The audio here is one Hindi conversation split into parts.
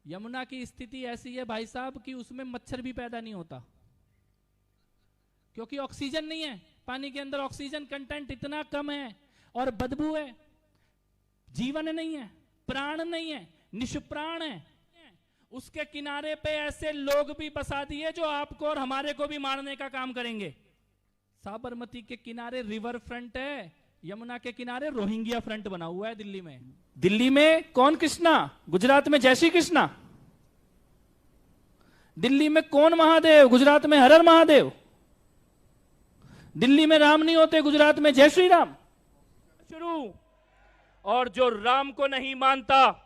यमुना की स्थिति ऐसी है भाई साहब कि उसमें मच्छर भी पैदा नहीं होता, क्योंकि ऑक्सीजन नहीं है। पानी के अंदर ऑक्सीजन कंटेंट इतना कम है और बदबू है, जीवन नहीं है, प्राण नहीं है, निष्प्राण है। उसके किनारे पे ऐसे लोग भी बसा दिए जो आपको और हमारे को भी मारने का काम करेंगे। साबरमती के किनारे रिवर फ्रंट है, यमुना के किनारे रोहिंग्या फ्रंट बना हुआ है दिल्ली में। दिल्ली में कौन कृष्णा, गुजरात में जय श्री कृष्णा। दिल्ली में कौन महादेव, गुजरात में हर हर महादेव। दिल्ली में राम नहीं होते, गुजरात में जय श्री राम। शुरू। और जो राम को नहीं मानता,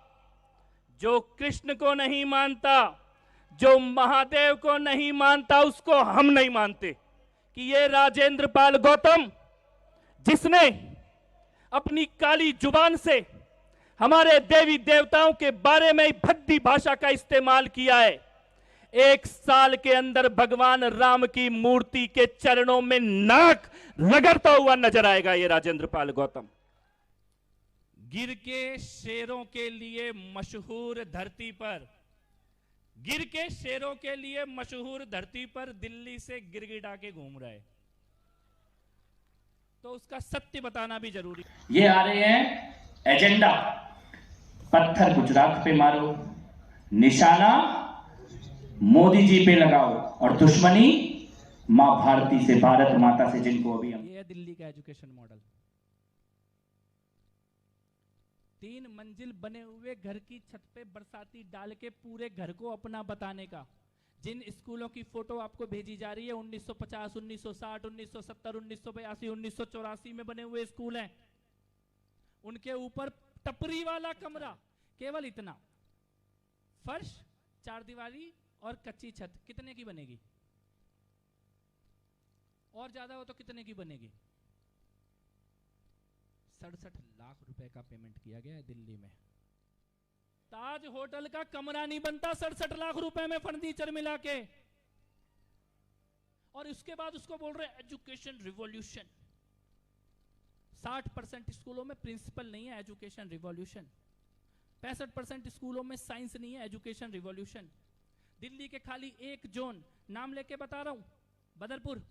जो कृष्ण को नहीं मानता, जो महादेव को नहीं मानता, उसको हम नहीं मानते। कि ये राजेंद्र पाल गौतम, जिसने अपनी काली जुबान से हमारे देवी देवताओं के बारे में भद्दी भाषा का इस्तेमाल किया है, 1 साल के अंदर भगवान राम की मूर्ति के चरणों में नाक रगड़ता हुआ नजर आएगा ये राजेंद्र पाल गौतम। गिर के शेरों के लिए मशहूर धरती पर, गिर के शेरों के लिए मशहूर धरती पर दिल्ली से गिड़गिड़ा के घूम रहा है, तो उसका सत्य बताना भी जरूरी। ये आ रहे हैं एजेंडा, पत्थर गुजरात पे मारो, निशाना मोदी जी पे लगाओ और दुश्मनी मां भारती से, भारत माता से, जिनको अभी हम। ये है दिल्ली का एजुकेशन मॉडल। 3 मंजिल बने हुए घर की छत पे बरसाती डाल के पूरे घर को अपना बताने का। जिन स्कूलों की फोटो आपको भेजी जा रही है 1950, 1960, 1970, 1982, 1984 में बने हुए स्कूल हैं, उनके ऊपर टपरी वाला कमरा, केवल इतना, फर्श, 4 दीवारी और कच्ची छत, कितने की बनेगी? और ज्यादा हो तो कितने की बनेगी? 67 लाख रुपए का पेमेंट किया गया है दिल्ली में। ताज होटल का कमरा नहीं बनता 67 लाख रुपए में फर्नीचर मिला के, और उसके बाद उसको बोल रहे एजुकेशन रिवॉल्यूशन। 60% स्कूलों में प्रिंसिपल नहीं है, एजुकेशन रिवॉल्यूशन। 65% स्कूलों में साइंस नहीं है, एजुकेशन रिवॉल्यूशन। दिल्ली के खाली एक जोन, नाम लेके बता रहा हूं, बदरपुर,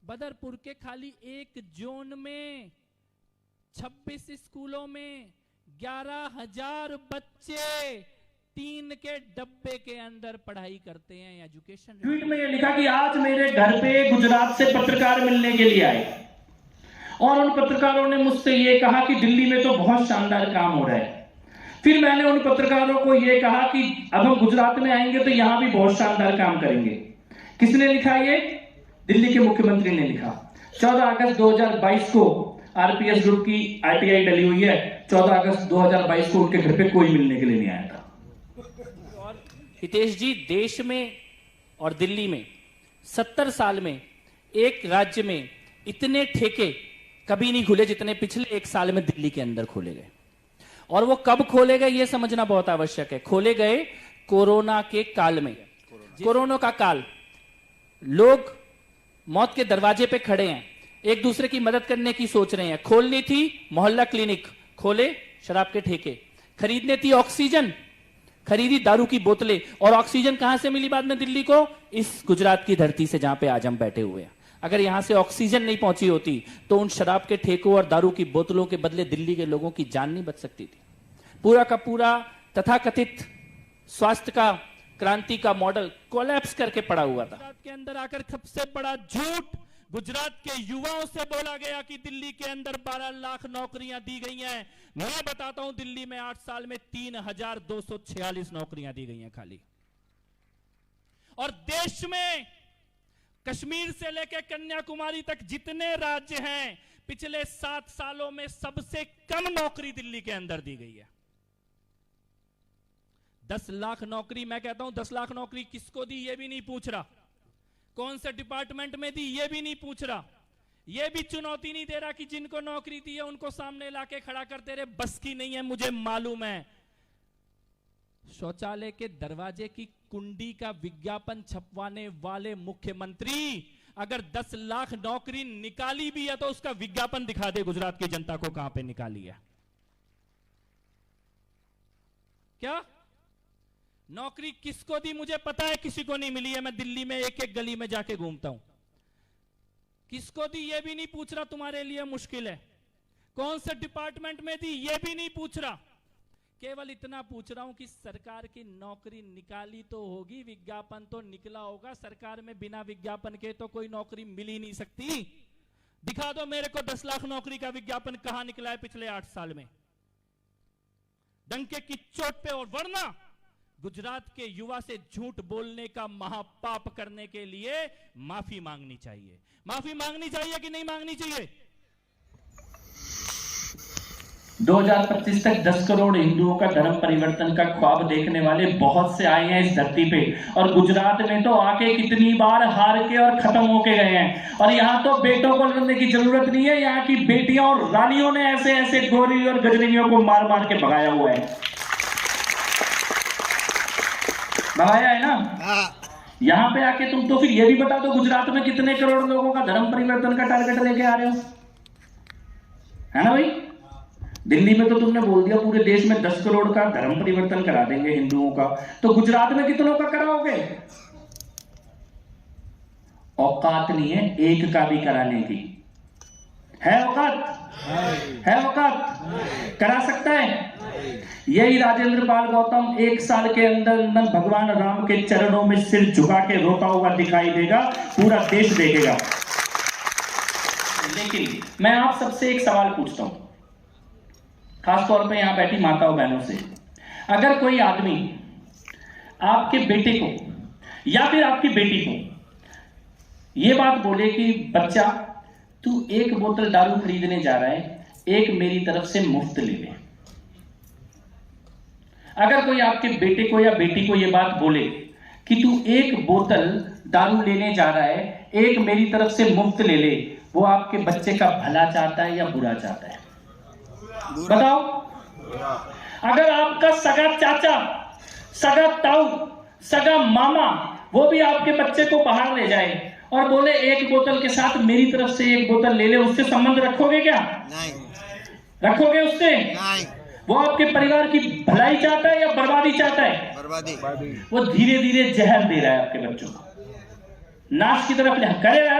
बदरपुर के खाली एक जोन में 26 स्कूलों में 11,000 बच्चे टीन के डब्बे के अंदर पढ़ाई करते हैं। एजुकेशन। ट्वीट में ये लिखा कि आज मेरे घर पे गुजरात से पत्रकार मिलने के लिए आए और उन पत्रकारों ने मुझसे ये कहा कि दिल्ली में तो बहुत शानदार काम हो रहा है। फिर मैंने उन पत्रकारों को ये कहा कि अब हम गुजरात में आएंगे तो यहां भी बहुत शानदार काम करेंगे। किसने लिखा? ये दिल्ली के मुख्यमंत्री ने लिखा। 14 अगस्त 2022 को आरपीएस ग्रुप की आरटीआई डली हुई है। 14 अगस्त 2022 को उनके घर पे कोई मिलने के लिए नहीं आया था। और हितेश जी, देश में और दिल्ली में 70 साल में एक राज्य में इतने ठेके कभी नहीं खुले जितने पिछले 1 साल में दिल्ली के अंदर खोले गए। और वो कब खोले गए ये समझना बहुत आवश्यक है। खोले गए कोरोना के काल में। कोरोना का काल, लोग मौत के दरवाजे पे खड़े हैं, एक दूसरे की मदद करने की सोच रहे हैं। खोलनी थी मोहल्ला क्लिनिक, खोले शराब के ठेके। खरीदने थी ऑक्सीजन, खरीदी दारू की बोतलें। और ऑक्सीजन कहां से मिली बाद में दिल्ली को? इस गुजरात की धरती से जहां पे आज हम बैठे हुए हैं। अगर यहां से ऑक्सीजन नहीं पहुंची होती तो उन शराब के ठेकों और दारू की बोतलों के बदले दिल्ली के लोगों की जान नहीं बच सकती थी। पूरा का पूरा तथाकथित स्वास्थ्य का क्रांति का मॉडल कोलैप्स करके पड़ा हुआ था। गुजरात के अंदर आकर सबसे बड़ा झूठ गुजरात के युवाओं से बोला गया कि दिल्ली के अंदर 12 लाख नौकरियां दी गई हैं। मैं बताता हूं, दिल्ली में 8 साल में 3,246 नौकरियां दी गई हैं खाली। और देश में कश्मीर से लेकर कन्याकुमारी तक जितने राज्य हैं, पिछले 7 सालों में सबसे कम नौकरी दिल्ली के अंदर दी गई है। 10 लाख नौकरी, मैं कहता हूं 10 लाख नौकरी किसको दी ये भी नहीं पूछ रहा, कौन से डिपार्टमेंट में दी ये भी नहीं पूछ रहा, ये भी चुनौती नहीं दे रहा कि जिनको नौकरी दी है उनको सामने लाके खड़ा करते रहे। बस की नहीं है, मुझे मालूम है। शौचालय के दरवाजे की कुंडी का विज्ञापन छपवाने वाले मुख्यमंत्री अगर 10 लाख नौकरी निकाली भी है तो उसका विज्ञापन दिखा दे गुजरात की जनता को कहां पे निकाली है। क्या नौकरी किसको दी मुझे पता है, किसी को नहीं मिली है। मैं दिल्ली में एक एक गली में जाके घूमता हूं। किसको दी ये भी नहीं पूछ रहा, तुम्हारे लिए मुश्किल है। कौन से डिपार्टमेंट में दी ये भी नहीं पूछ रहा। केवल इतना पूछ रहा हूं कि सरकार की नौकरी निकाली तो होगी, विज्ञापन तो निकला होगा। सरकार में बिना विज्ञापन के तो कोई नौकरी मिल ही नहीं सकती। दिखा दो मेरे को 10 लाख नौकरी का विज्ञापन कहां निकला है पिछले 8 साल में, डंके की चोट पे। और वरना गुजरात के युवा से झूठ बोलने का महापाप करने के लिए माफी मांगनी चाहिए। माफी मांगनी चाहिए कि नहीं मांगनी चाहिए? 2025 तक 10 करोड़ हिंदुओं का धर्म परिवर्तन का ख्वाब देखने वाले बहुत से आए हैं इस धरती पे, और गुजरात में तो आके कितनी बार हार के और खत्म होके गए हैं। और यहाँ तो बेटों को लड़ने की जरूरत नहीं है, यहाँ की बेटियां और रानियों ने ऐसे ऐसे गोरी और गजनियों को मार मार के भगाया हुआ है। भगाया है ना। यहाँ पे आके तुम तो फिर ये भी बता दो गुजरात में कितने करोड़ लोगों का धर्म परिवर्तन का टारगेट लेके आ रहे हो, है ना भाई। दिल्ली में तो तुमने बोल दिया पूरे देश में 10 करोड़ का धर्म परिवर्तन करा देंगे हिंदुओं का, तो गुजरात में कितनों का कराओगे? औकात नहीं है एक का भी कराने की। है औकात? है औकात? करा सकता है? यही राजेंद्र पाल गौतम 1 साल के अंदर भगवान राम के चरणों में सिर झुका के रोता हुआ दिखाई देगा, पूरा देश देखेगा। लेकिन मैं आप सबसे एक सवाल पूछता हूं, खासतौर पे यहां बैठी माताओं बहनों से। अगर कोई आदमी आपके बेटे को या फिर आपकी बेटी को यह बात बोले कि बच्चा तू 1 बोतल दारू खरीदने जा रहा है, एक मेरी तरफ से मुफ्त ले ले। अगर कोई आपके बेटे को या बेटी को यह बात बोले कि तू 1 बोतल दारू लेने जा रहा है, एक मेरी तरफ से मुफ्त ले ले, वो आपके बच्चे का भला चाहता है या बुरा चाहता है? बताओ। अगर आपका सगा चाचा, सगा ताऊ, सगा मामा वो भी आपके बच्चे को बाहर ले जाए और बोले 1 बोतल के साथ मेरी तरफ से 1 बोतल ले ले, उससे संबंध रखोगे क्या? नहीं। रखोगे उससे? नहीं। वो आपके परिवार की भलाई चाहता है या बर्बादी चाहता है? बर्बादी। वो धीरे धीरे जहर दे रहा है आपके बच्चों को, नाश की तरफ ले करेगा।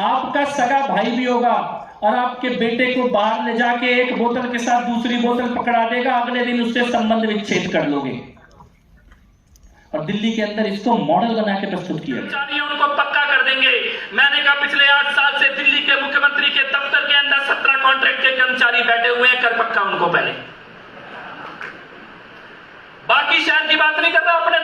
आपका सगा भाई भी होगा और आपके बेटे को बाहर ले जाके 1 बोतल के साथ दूसरी बोतल पकड़ा देगा, अगले दिन उससे संबंध विच्छेद कर लोगे। और दिल्ली के अंदर इसको मॉडल बना के प्रस्तुत किया गया। उनको पक्का कर देंगे। मैंने कहा पिछले 8 साल से दिल्ली के मुख्यमंत्री के दफ्तर के अंदर 17 कॉन्ट्रैक्ट के कर्मचारी बैठे हुए हैं, कर पक्का उनको पहले। बाकी शहर की बात नहीं कर रहा, अपने